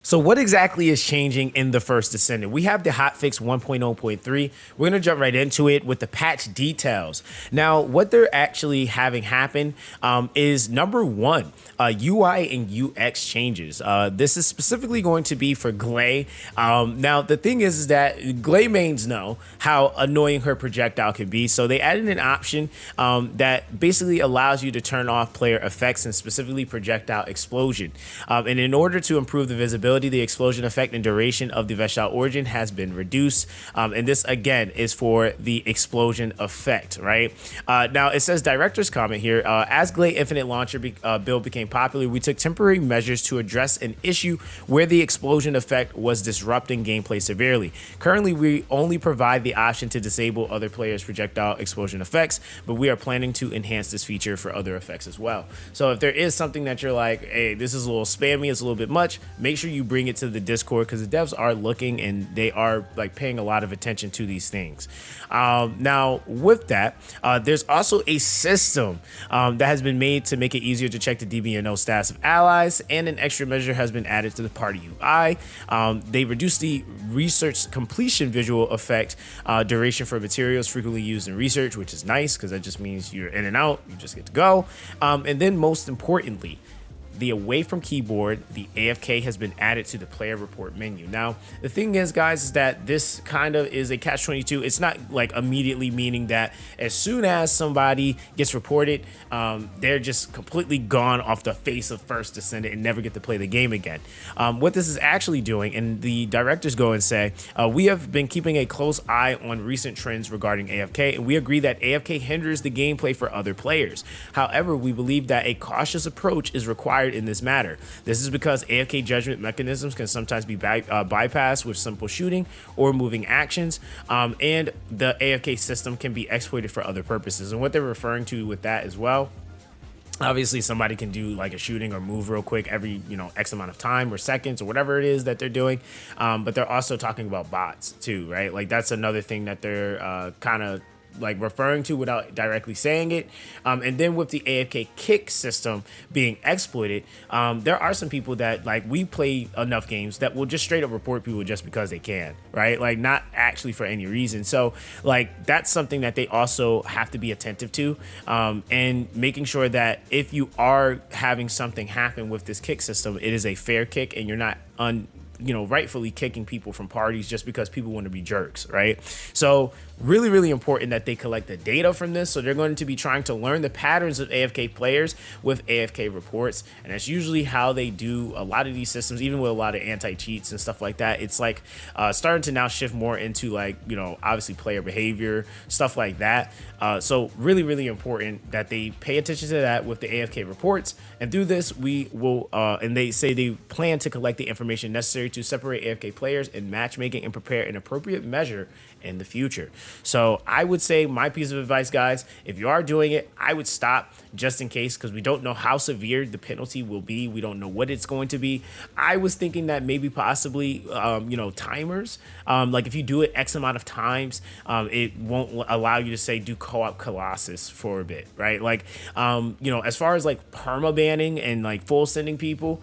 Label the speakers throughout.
Speaker 1: So what exactly is changing in the First Descendant? We have the hotfix 1.0.3. We're going to jump right into it with the patch details. Now, what they're actually having happen is number one, UI and UX changes. This is specifically going to be for Glay. Now, the thing is that Glay mains know how annoying her projectile can be. So they added an option that basically allows you to turn off player effects and specifically projectile explosion. And in order to improve the visibility, the explosion effect and duration of the versatile origin has been reduced. And this again is for the explosion effect, right? Now it says director's comment here. As Glade Infinite Launcher build became popular, we took temporary measures to address an issue where the explosion effect was disrupting gameplay severely. Currently, we only provide the option to disable other players' projectile explosion effects, but we are planning to enhance this feature for other effects as well. So if there is something that you're like, hey, this is a little spammy, it's a little bit much, make sure you bring it to the Discord because the devs are looking and they are like paying a lot of attention to these things. Now with that, there's also a system that has been made to make it easier to check the DBNO status of allies, and an extra measure has been added to the party UI. They reduced the research completion visual effect duration for materials frequently used in research, which is nice because that just means you're in and out, you just get to go. And then most importantly, the away from keyboard, the AFK has been added to the player report menu. Now, the thing is, guys, is that this kind of is a catch-22. It's not like immediately meaning that as soon as somebody gets reported, they're just completely gone off the face of First Descendant and never get to play the game again. What this is actually doing, and the directors go and say, we have been keeping a close eye on recent trends regarding AFK, and we agree that AFK hinders the gameplay for other players. However, we believe that a cautious approach is required in this matter. This is because AFK judgment mechanisms can sometimes be bypassed with simple shooting or moving actions, and the AFK system can be exploited for other purposes. And what they're referring to with that as well, obviously somebody can do like a shooting or move real quick every, X amount of time or seconds or whatever it is that they're doing. But they're also talking about bots too, right? Like that's another thing that they're kind of like referring to without directly saying it. And then with the AFK kick system being exploited, there are some people that like we play enough games that will just straight up report people just because they can, right? Like not actually for any reason. So like that's something that they also have to be attentive to, and making sure that if you are having something happen with this kick system, it is a fair kick and you're not rightfully kicking people from parties just because people want to be jerks, right? So really, really important that they collect the data from this. So they're going to be trying to learn the patterns of AFK players with AFK reports. And that's usually how they do a lot of these systems, even with a lot of anti-cheats and stuff like that. It's like starting to now shift more into like, obviously player behavior, stuff like that. So really, really important that they pay attention to that with the AFK reports. And through this, we will, and they say they plan to collect the information necessary to separate AFK players in matchmaking and prepare an appropriate measure in the future. So I would say my piece of advice, guys, if you are doing it, I would stop just in case, because we don't know how severe the penalty will be. We don't know what it's going to be. I was thinking that maybe possibly, timers, like if you do it X amount of times, it won't allow you to say do co-op Colossus for a bit, right? Like, as far as like perma banning and like full sending people,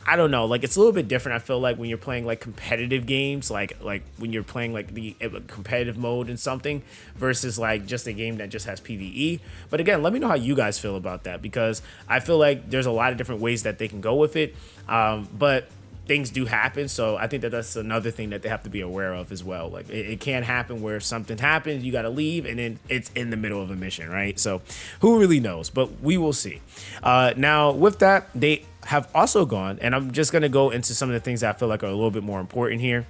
Speaker 1: I don't know, like it's a little bit different. I feel like when you're playing like competitive games, like when you're playing like the competitive mode in something versus like just a game that just has PvE. But again, let me know how you guys feel about that, because I feel like there's a lot of different ways that they can go with it. But things do happen, so I think that that's another thing that they have to be aware of as well. Like it can happen where something happens, you got to leave, and then it's in the middle of a mission, right? So who really knows? But we will see. Now with that, they have also gone, and I'm just gonna go into some of the things that I feel like are a little bit more important here.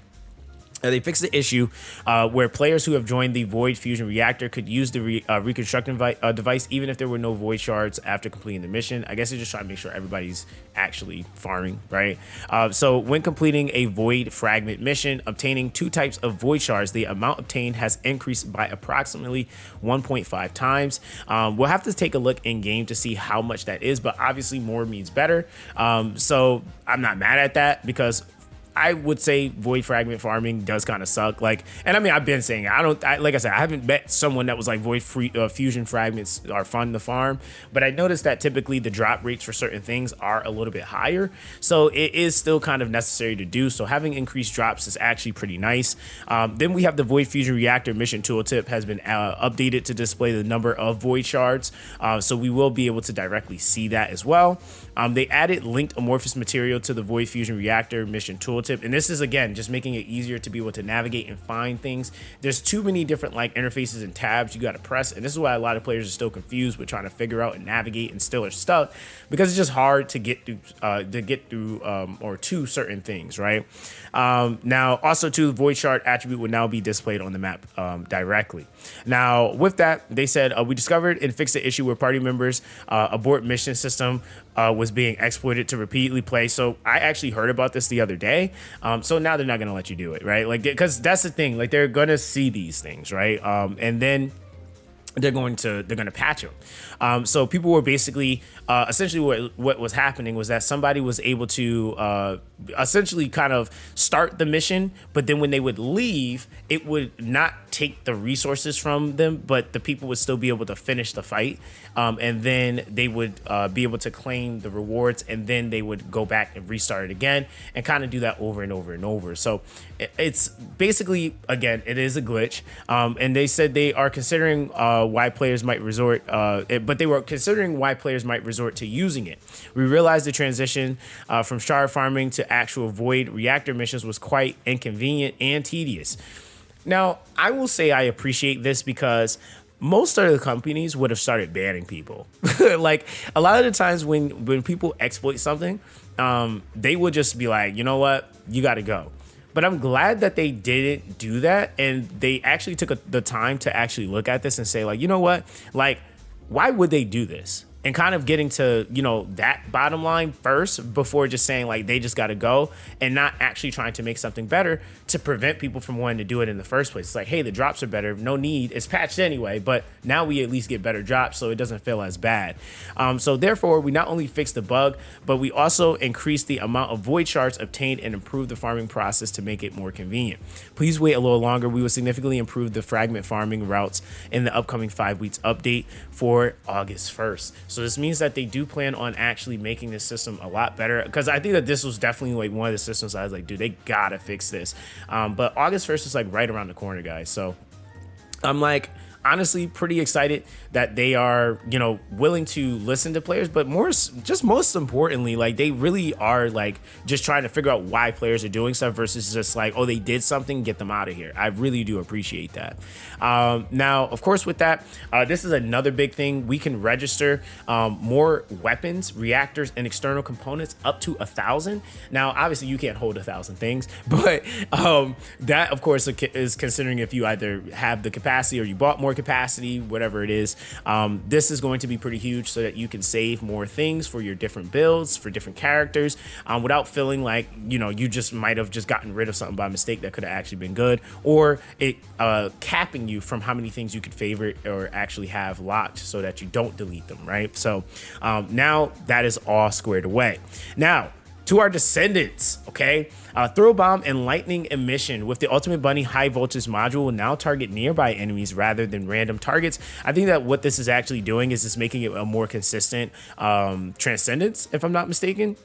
Speaker 1: They fixed the issue where players who have joined the Void Fusion Reactor could use the reconstructing device even if there were no Void shards after completing the mission. I guess they're just trying to make sure everybody's actually farming, right? So when completing a Void Fragment mission, obtaining 2 types of Void shards, the amount obtained has increased by approximately 1.5 times. We'll have to take a look in game to see how much that is, but obviously more means better. So I'm not mad at that, because I would say void fragment farming does kind of suck. Like, and I mean, I've been saying it. Like I said, I haven't met someone that was like fusion fragments are fun to farm, but I noticed that typically the drop rates for certain things are a little bit higher. So it is still kind of necessary to do. So having increased drops is actually pretty nice. Then we have the void fusion reactor mission tooltip has been updated to display the number of void shards. So we will be able to directly see that as well. They added linked amorphous material to the void fusion reactor mission tooltip, and this is again just making it easier to be able to navigate and find things. There's too many different like interfaces and tabs you got to press, and this is why a lot of players are still confused with trying to figure out and navigate and still are stuck because it's just hard to get through or to certain things, right? Now also too, the void shard attribute will now be displayed on the map directly. Now with that, they said we discovered and fixed the issue where party members abort mission system was being exploited to repeatedly play. So I actually heard about this the other day. So now they're not going to let you do it, right? Like, because that's the thing, like they're going to see these things, right? And then they're going to patch them. So people were basically essentially what was happening was that somebody was able to essentially kind of start the mission, but then when they would leave, it would not take the resources from them, but the people would still be able to finish the fight, and then they would be able to claim the rewards, and then they would go back and restart it again and kind of do that over and over and over. So it's basically, again, it is a glitch, and they said they are considering why players might resort, but they were considering why players might resort to using it. We realized the transition from shard farming to actual void reactor missions was quite inconvenient and tedious. Now, I will say I appreciate this because most other companies would have started banning people. Like a lot of the times when people exploit something, they would just be like, you know what, you got to go. But I'm glad that they didn't do that, and they actually took the time to actually look at this and say, like, you know what, like, why would they do this? And kind of getting to, you know, that bottom line first before just saying like they just got to go, and not actually trying to make something better to prevent people from wanting to do it in the first place. It's like, hey, the drops are better. No need. It's patched anyway, but now we at least get better drops so it doesn't feel as bad. So therefore, we not only fixed the bug, but we also increased the amount of void shards obtained and improved the farming process to make it more convenient. Please wait a little longer. We will significantly improve the fragment farming routes in the upcoming 5 weeks update for August 1st. So this means that they do plan on actually making this system a lot better, because I think that this was definitely like one of the systems I was like, dude, they gotta fix this. But August 1st is like right around the corner, guys. So I'm like, honestly pretty excited that they are, you know, willing to listen to players, but most importantly, like they really are like just trying to figure out why players are doing stuff versus just like, oh, they did something, get them out of here. I really do appreciate that. Now, of course, with that, this is another big thing. We can register more weapons, reactors, and external components up to 1,000. Now, obviously, you can't hold 1,000 things, but that, of course, is considering if you either have the capacity or you bought more capacity, whatever it is. This is going to be pretty huge so that you can save more things for your different builds, for different characters, without feeling like, you know, you just might have just gotten rid of something by mistake that could have actually been good, or it capping you from how many things you could favorite or actually have locked so that you don't delete them, right? So now that is all squared away. Now, to our Descendants, okay? Throw bomb and lightning emission with the Ultimate Bunny high voltage module will now target nearby enemies rather than random targets. I think that what this is actually doing is just making it a more consistent Transcendence, if I'm not mistaken.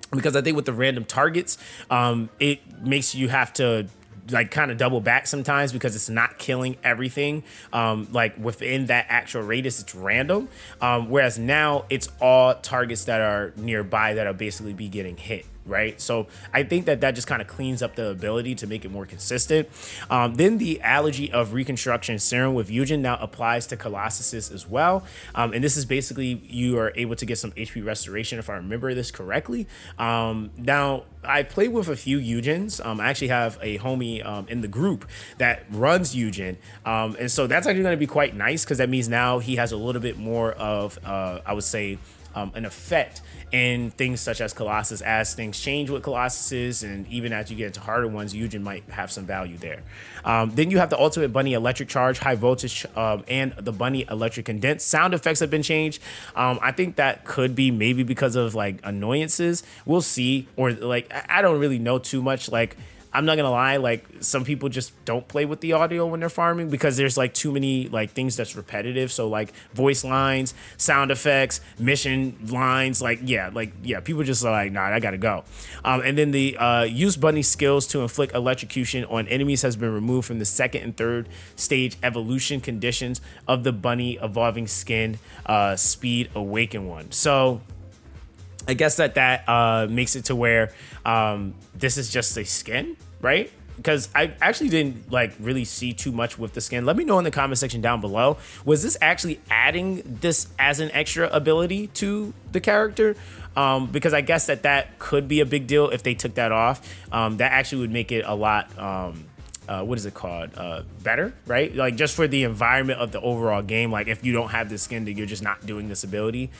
Speaker 1: Because I think with the random targets, it makes you have to like kind of double back sometimes because it's not killing everything like within that actual radius. It's random, whereas now it's all targets that are nearby that are basically be getting hit, right? So I think that just kind of cleans up the ability to make it more consistent. Then the allergy of reconstruction serum with Eugen now applies to Colossuses as well, and this is basically you are able to get some HP restoration if I remember this correctly. Now I played with a few Eugens. I actually have a homie in the group that runs Eugen, and so that's actually going to be quite nice because that means now he has a little bit more of I would say an effect in things such as Colossus. As things change with Colossuses, and even as you get into harder ones, Eugen might have some value there. Then you have the Ultimate Bunny Electric Charge, High Voltage, and the Bunny Electric Condense. Sound effects have been changed. I think that could be maybe because of like annoyances. We'll see. Or like, I don't really know too much. Like, I'm not gonna lie, like some people just don't play with the audio when they're farming because there's like too many like things that's repetitive. So like voice lines, sound effects, mission lines, people just are like, nah, I gotta go. And then the use bunny skills to inflict electrocution on enemies has been removed from the second and third stage evolution conditions of the bunny evolving skin speed awaken one. So I guess that makes it to where this is just a skin, right? Because I actually didn't like really see too much with the skin. Let me know in the comment section down below. Was this actually adding this as an extra ability to the character? Because I guess that could be a big deal if they took that off. That actually would make it a lot what is it called? Better, right? Like just for the environment of the overall game. Like if you don't have the skin, that you're just not doing this ability.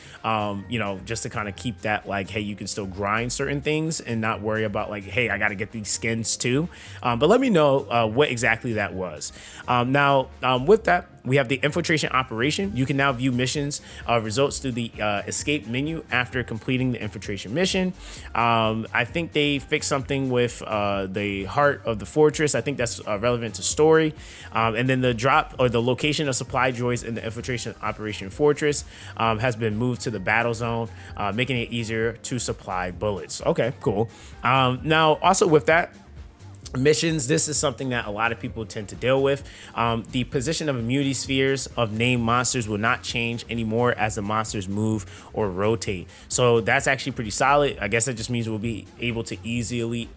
Speaker 1: Just to kind of keep that like, hey, you can still grind certain things and not worry about like, hey, I got to get these skins too. But let me know what exactly that was. Now, with that, we have the infiltration operation. You can now view missions results through the escape menu after completing the infiltration mission. I think they fixed something with the heart of the fortress. I think that's relevant to story. And then the drop or the location of supply droids in the infiltration operation fortress has been moved to the battle zone, making it easier to supply bullets. Okay, cool. Now, also with that, missions, this is something that a lot of people tend to deal with. The position of immunity spheres of named monsters will not change anymore as the monsters move or rotate. So that's actually pretty solid. I guess that just means we'll be able to easily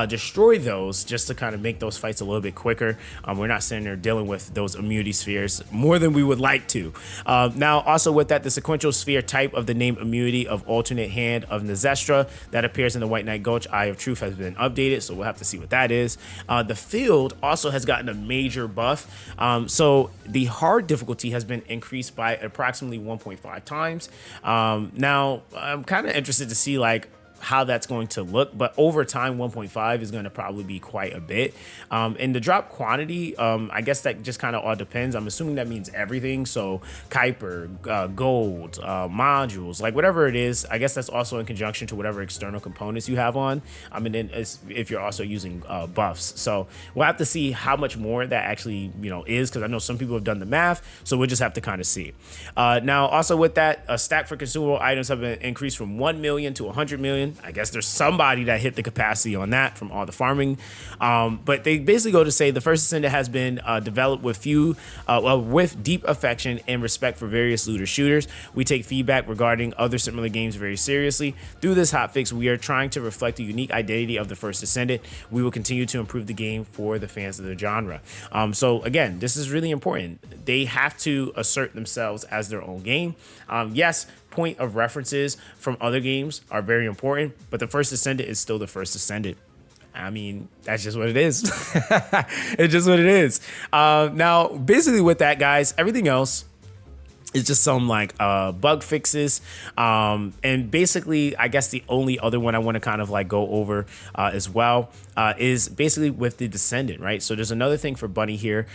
Speaker 1: destroy those just to kind of make those fights a little bit quicker. We're not sitting there dealing with those immunity spheres more than we would like to. Now, also with that, the sequential sphere type of the named immunity of alternate hand of Nezestra that appears in the White Knight Gulch Eye of Truth has been updated. So we'll have to see what that is. The field also has gotten a major buff. So the hard difficulty has been increased by approximately 1.5 times. Now I'm kind of interested to see like how that's going to look, but over time 1.5 is going to probably be quite a bit. And the drop quantity, I guess that just kind of all depends. I'm assuming that means everything. So Kuiper, gold, modules, like whatever it is. I guess that's also in conjunction to whatever external components you have on. I mean, then if you're also using buffs. So we'll have to see how much more that actually is, because I know some people have done the math, so we'll just have to kind of see. Now also with that, a stack for consumable items have been increased from 1 million to 100 million. I guess there's somebody that hit the capacity on that from all the farming. But they basically go to say the First Descendant has been developed with with deep affection and respect for various looter shooters. We take feedback regarding other similar games very seriously. Through this hotfix, we are trying to reflect the unique identity of the First Descendant. We will continue to improve the game for the fans of the genre. So again, this is really important. They have to assert themselves as their own game. Yes, point of references from other games are very important, but the First Descendant is still the First Descendant. I mean, that's just what it is. It's just what it is. Now, basically with that, guys, everything else is just some like bug fixes. And basically, I guess the only other one I want to kind of like go over as well is basically with the Descendant, right? So there's another thing for Bunny here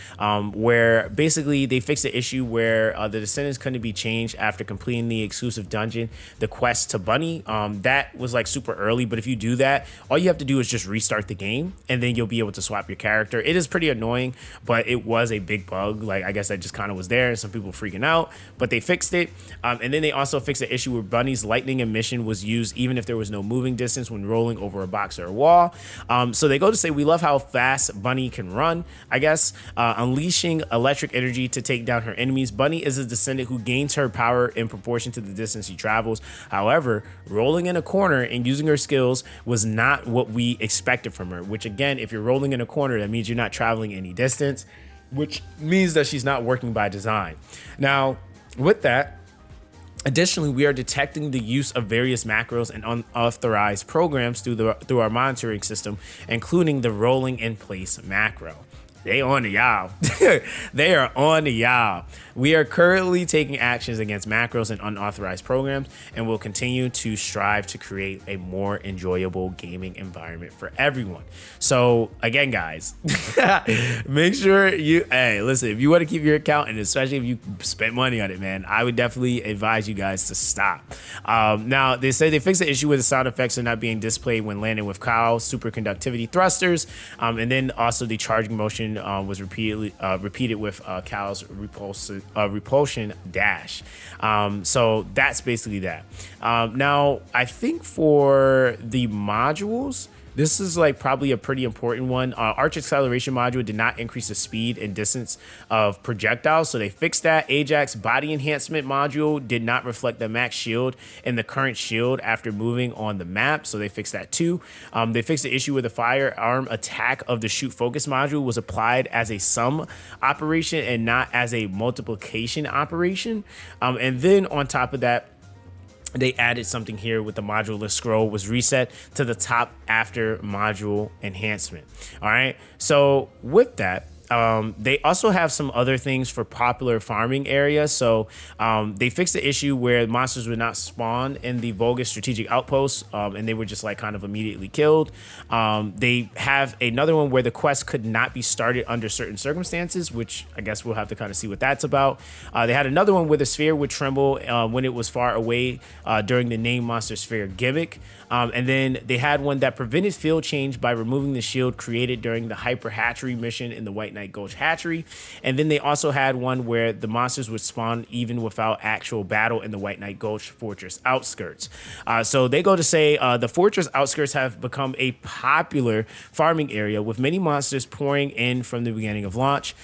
Speaker 1: where basically they fixed the issue where the Descendants couldn't be changed after completing the exclusive dungeon, the quest to Bunny. That was like super early, but if you do that, all you have to do is just restart the game and then you'll be able to swap your character. It is pretty annoying, but it was a big bug. Like, I guess that just kind of was there and some people freaking out, but they fixed it. And then they also fixed the issue where Bunny's lightning emission was used even if there was no moving distance when rolling over a box or a wall. So they go to say, we love how fast Bunny can run, I guess, unleashing electric energy to take down her enemies. Bunny is a Descendant who gains her power in proportion to the distance she travels. However, rolling in a corner and using her skills was not what we expected from her, which again, if you're rolling in a corner, that means you're not traveling any distance, which means that she's not working by design. Now, with that, additionally, we are detecting the use of various macros and unauthorized programs through our monitoring system, including the rolling in place macro. they on to y'all. They are on to y'all. We are currently taking actions against macros and unauthorized programs, and will continue to strive to create a more enjoyable gaming environment for everyone. So again, guys, make sure hey, listen, if you want to keep your account, and especially if you spent money on it, man, I would definitely advise you guys to stop. Now, they say they fixed the issue with the sound effects are not being displayed when landing with Kyle's superconductivity thrusters, and then also the charging motion was repeated with Cal's repulsion dash. So that's basically that. Now, I think for the modules, this is like probably a pretty important one. Arch acceleration module did not increase the speed and distance of projectiles, so they fixed that. Ajax body enhancement module did not reflect the max shield in the current shield after moving on the map, so they fixed that too. They fixed the issue with the firearm attack of the shoot focus module was applied as a sum operation and not as a multiplication operation. And then on top of that, they added something here with the module list scroll was reset to the top after module enhancement. All right. So with that, they also have some other things for popular farming areas. So they fixed the issue where monsters would not spawn in the Vulgus strategic outposts, and they were just like kind of immediately killed. They have another one where the quest could not be started under certain circumstances, which I guess we'll have to kind of see what that's about. They had another one where the sphere would tremble when it was far away during the name monster sphere gimmick. And then they had one that prevented field change by removing the shield created during the hyper hatchery mission in the White Knight Gulch hatchery. And then they also had one where the monsters would spawn even without actual battle in the White Knight Gulch fortress outskirts. So they go to say the fortress outskirts have become a popular farming area with many monsters pouring in from the beginning of launch.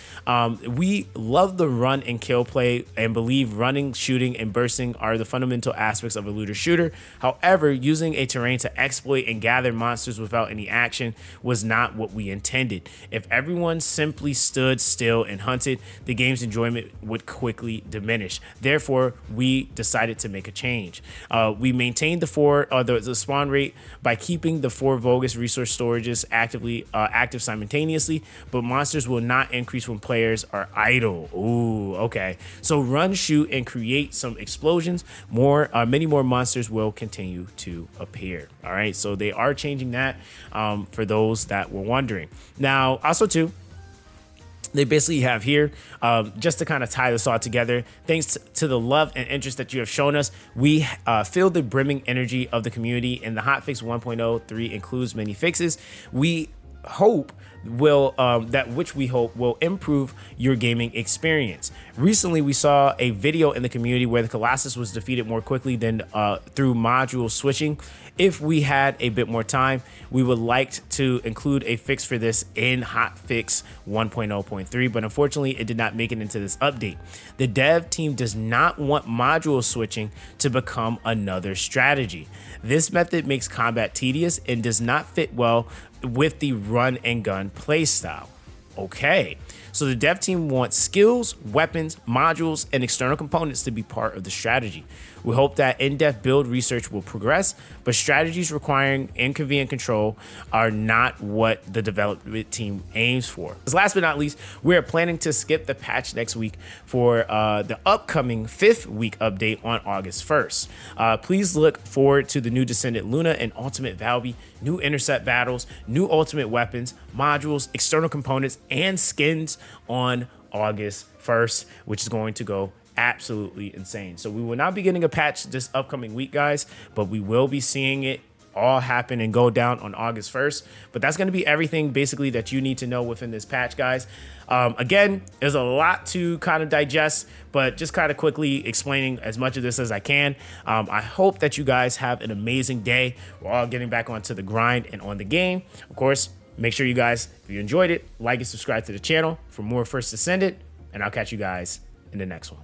Speaker 1: We love the run and kill play and believe running, shooting, and bursting are the fundamental aspects of a looter shooter. However, using a terrain to exploit and gather monsters without any action was not what we intended. If everyone simply stood still and hunted, the game's enjoyment would quickly diminish. Therefore, we decided to make a change. We maintained the spawn rate by keeping the 4 Vulgus resource storages active simultaneously, but monsters will not increase when players are idle. Ooh, okay. So run, shoot, and create some explosions. Many more monsters will continue to appear. All right, so they are changing that for those that were wondering. Now, also too, they basically have here, just to kind of tie this all together, thanks to the love and interest that you have shown us, we feel the brimming energy of the community, and the Hotfix 1.03 includes many fixes. We hope we hope will improve your gaming experience. Recently, we saw a video in the community where the Colossus was defeated more quickly than through module switching. If we had a bit more time, we would like to include a fix for this in Hotfix 1.0.3, but unfortunately, it did not make it into this update. The dev team does not want module switching to become another strategy. This method makes combat tedious and does not fit well with the run and gun playstyle. Okay, so the dev team wants skills, weapons, modules, and external components to be part of the strategy. We hope that in-depth build research will progress, but strategies requiring inconvenient control are not what the development team aims for. Last but not least, we are planning to skip the patch next week for the upcoming 5th week update on August 1st. Please look forward to the new Descendant Luna and Ultimate Valby, new intercept battles, new ultimate weapons, modules, external components, and skins on August 1st, which is going to go absolutely insane. So we will not be getting a patch this upcoming week, guys, but we will be seeing it all happen and go down on August 1st. But that's going to be everything basically that you need to know within this patch, guys. Again, there's a lot to kind of digest, but just kind of quickly explaining as much of this as I can. I hope that you guys have an amazing day. We're all getting back onto the grind and on the game. Of course, make sure you guys, if you enjoyed it, like and subscribe to the channel for more First Descendant, and I'll catch you guys in the next one.